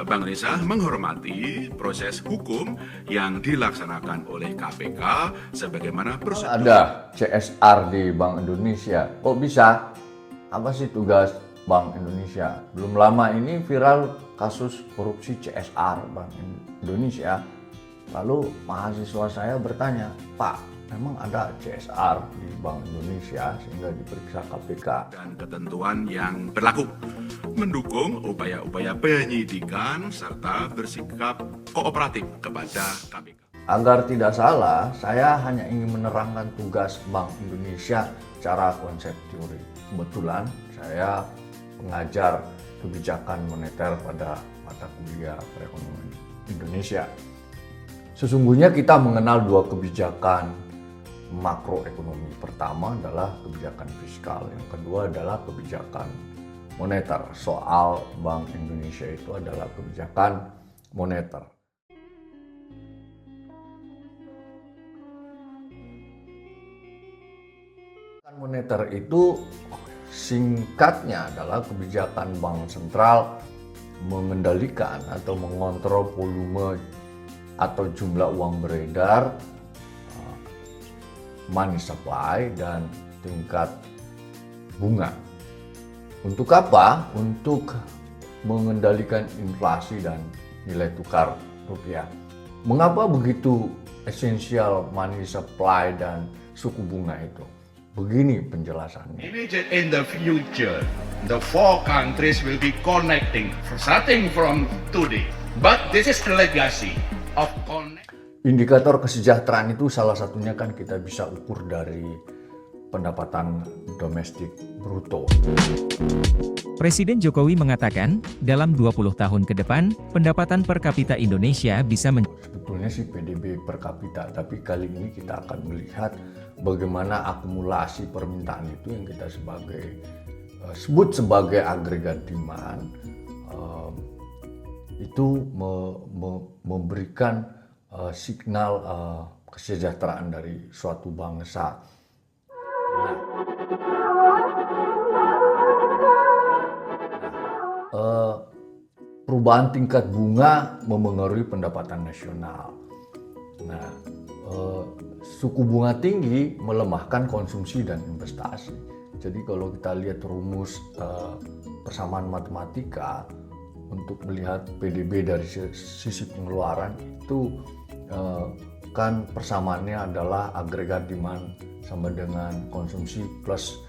Bank Indonesia menghormati proses hukum yang dilaksanakan oleh KPK sebagaimana prosedur. Ada CSR di Bank Indonesia. Kok bisa? Apa sih tugas Bank Indonesia? Belum lama ini viral kasus korupsi CSR Bank Indonesia. Lalu mahasiswa saya bertanya, Pak, memang ada CSR di Bank Indonesia sehingga diperiksa KPK? Dan ketentuan yang berlaku mendukung upaya-upaya penyidikan serta bersikap kooperatif kepada KPK. Agar tidak salah, saya hanya ingin menerangkan tugas Bank Indonesia secara konsep teori. Kebetulan saya pengajar kebijakan moneter pada mata kuliah perekonomian Indonesia. Sesungguhnya kita mengenal dua kebijakan makroekonomi. Pertama adalah kebijakan fiskal, yang kedua adalah kebijakan moneter. Soal Bank Indonesia itu adalah kebijakan moneter. Moneter itu singkatnya adalah kebijakan bank sentral mengendalikan atau mengontrol volume atau jumlah uang beredar, money supply, dan tingkat bunga. Untuk apa? Untuk mengendalikan inflasi dan nilai tukar rupiah. Mengapa begitu esensial money supply dan suku bunga itu? Begini penjelasannya. In the future, the four countries will be connecting starting from today. But this is the legacy of connect. Indikator kesejahteraan itu salah satunya kan kita bisa ukur dari pendapatan domestik bruto. Presiden Jokowi mengatakan, dalam 20 tahun ke depan, pendapatan per kapita Indonesia bisa Sebetulnya sih PDB per kapita, tapi kali ini kita akan melihat bagaimana akumulasi permintaan itu yang kita sebut sebagai agregat demand itu memberikan signal kesejahteraan dari suatu bangsa. Perubahan tingkat bunga memengaruhi pendapatan nasional. Nah, suku bunga tinggi melemahkan konsumsi dan investasi. Jadi kalau kita lihat rumus persamaan matematika untuk melihat PDB dari sisi pengeluaran itu kan persamaannya adalah agregat demand sama dengan konsumsi plus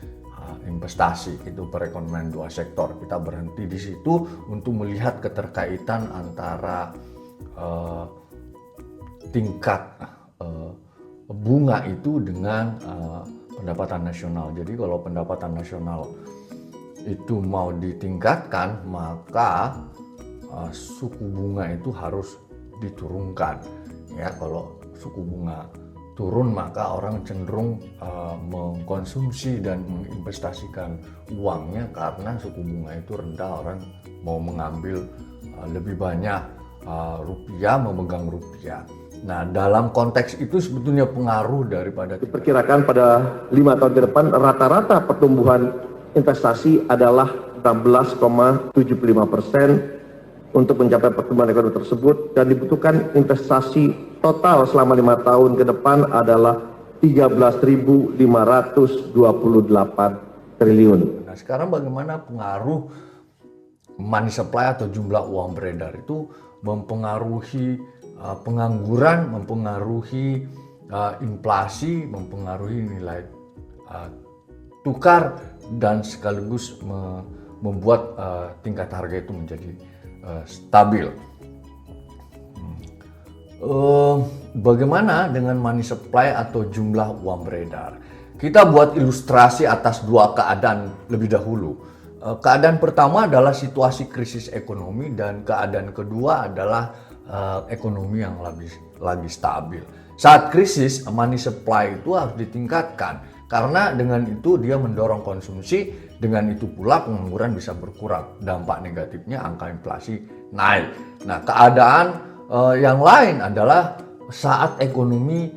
investasi. Itu perekonomian dua sektor. Kita berhenti di situ untuk melihat keterkaitan antara tingkat bunga itu dengan pendapatan nasional. Jadi kalau pendapatan nasional itu mau ditingkatkan, maka suku bunga itu harus diturunkan. Ya, kalau suku bunga turun maka orang cenderung mengkonsumsi dan menginvestasikan uangnya karena suku bunga itu rendah, orang mau mengambil lebih banyak rupiah, memegang rupiah. Nah, dalam konteks itu sebetulnya pengaruh daripada diperkirakan pada 5 tahun ke depan rata-rata pertumbuhan investasi adalah 16,75%. Untuk mencapai pertumbuhan ekonomi tersebut dan dibutuhkan investasi total selama 5 tahun ke depan adalah 13.528 triliun. Nah, sekarang bagaimana pengaruh money supply atau jumlah uang beredar itu mempengaruhi pengangguran, mempengaruhi inflasi, mempengaruhi nilai tukar, dan sekaligus membuat tingkat harga itu menjadi stabil. Bagaimana dengan money supply atau jumlah uang beredar? Kita buat ilustrasi atas dua keadaan lebih dahulu. Keadaan pertama adalah situasi krisis ekonomi dan keadaan kedua adalah ekonomi yang lagi stabil. Saat krisis, money supply itu harus ditingkatkan karena dengan itu dia mendorong konsumsi, dengan itu pula pengangguran bisa berkurang. Dampak negatifnya angka inflasi naik. Nah, keadaan yang lain adalah saat ekonomi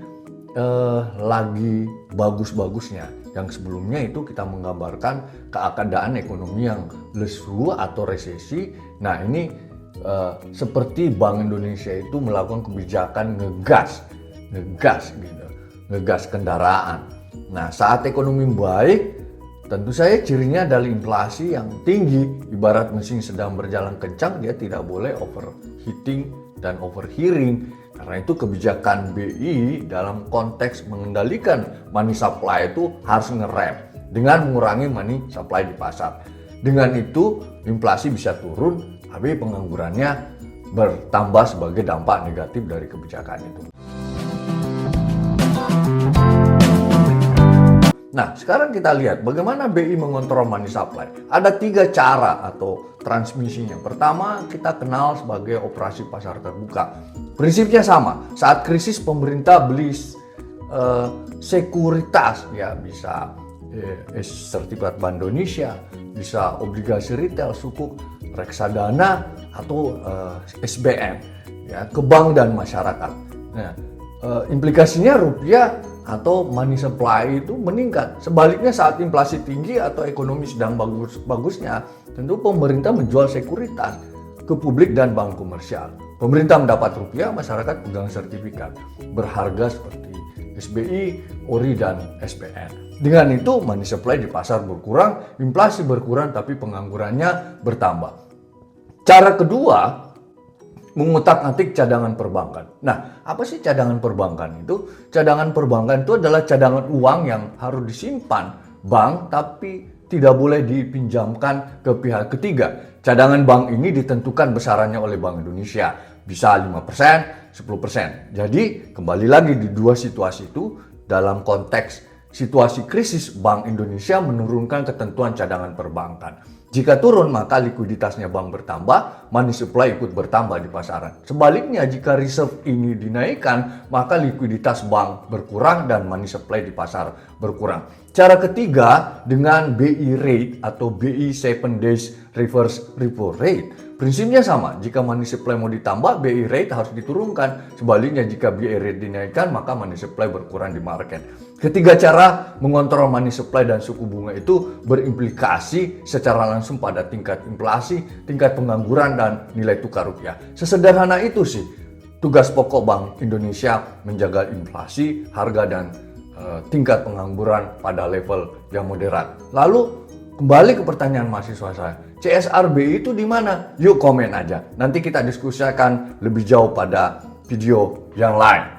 lagi bagus-bagusnya. Yang sebelumnya itu kita menggambarkan keadaan ekonomi yang lesu atau resesi. Nah, ini seperti Bank Indonesia itu melakukan kebijakan ngegas kendaraan. Nah, saat ekonomi baik, tentu saja cirinya adalah inflasi yang tinggi. Ibarat mesin sedang berjalan kencang, dia tidak boleh overheating dan overheating. Karena itu kebijakan BI dalam konteks mengendalikan money supply itu harus ngerem dengan mengurangi money supply di pasar. Dengan itu inflasi bisa turun, tapi penganggurannya bertambah sebagai dampak negatif dari kebijakan itu. Nah, sekarang kita lihat bagaimana BI mengontrol money supply. Ada 3 cara atau transmisinya. Pertama, kita kenal sebagai operasi pasar terbuka. Prinsipnya sama. Saat krisis, pemerintah beli sekuritas, ya bisa sertifikat Bank Indonesia, bisa obligasi retail, sukuk, reksadana, atau SBN, ya, ke bank dan masyarakat. Nah, implikasinya rupiah atau money supply itu meningkat. Sebaliknya saat inflasi tinggi atau ekonomi sedang bagusnya, tentu pemerintah menjual sekuritas ke publik dan bank komersial. Pemerintah mendapat rupiah, masyarakat pegang sertifikat berharga seperti SBI, ORI, dan SPN. Dengan itu money supply di pasar berkurang, inflasi berkurang, tapi penganggurannya bertambah. Cara kedua, mengutak-atik cadangan perbankan. Nah, apa sih cadangan perbankan itu? Cadangan perbankan itu adalah cadangan uang yang harus disimpan bank tapi tidak boleh dipinjamkan ke pihak ketiga. Cadangan bank ini ditentukan besarannya oleh Bank Indonesia. Bisa 5%, 10%. Jadi, kembali lagi di dua situasi itu, dalam konteks situasi krisis, Bank Indonesia menurunkan ketentuan cadangan perbankan. Jika turun, maka likuiditasnya bank bertambah, money supply ikut bertambah di pasaran. Sebaliknya, jika reserve ini dinaikkan, maka likuiditas bank berkurang dan money supply di pasar berkurang. Cara ketiga, dengan BI rate atau BI 7 days reverse repo rate. Prinsipnya sama, jika money supply mau ditambah, BI rate harus diturunkan. Sebaliknya, jika BI rate dinaikkan, maka money supply berkurang di market. Ketiga cara mengontrol money supply dan suku bunga itu berimplikasi secara langsung pada tingkat inflasi, tingkat pengangguran, dan nilai tukar rupiah. Sesederhana itu sih tugas pokok Bank Indonesia menjaga inflasi, harga, dan tingkat pengangguran pada level yang moderat. Lalu kembali ke pertanyaan mahasiswa saya, CSR BI itu di mana? Yuk komen aja. Nanti kita diskusikan lebih jauh pada video yang lain.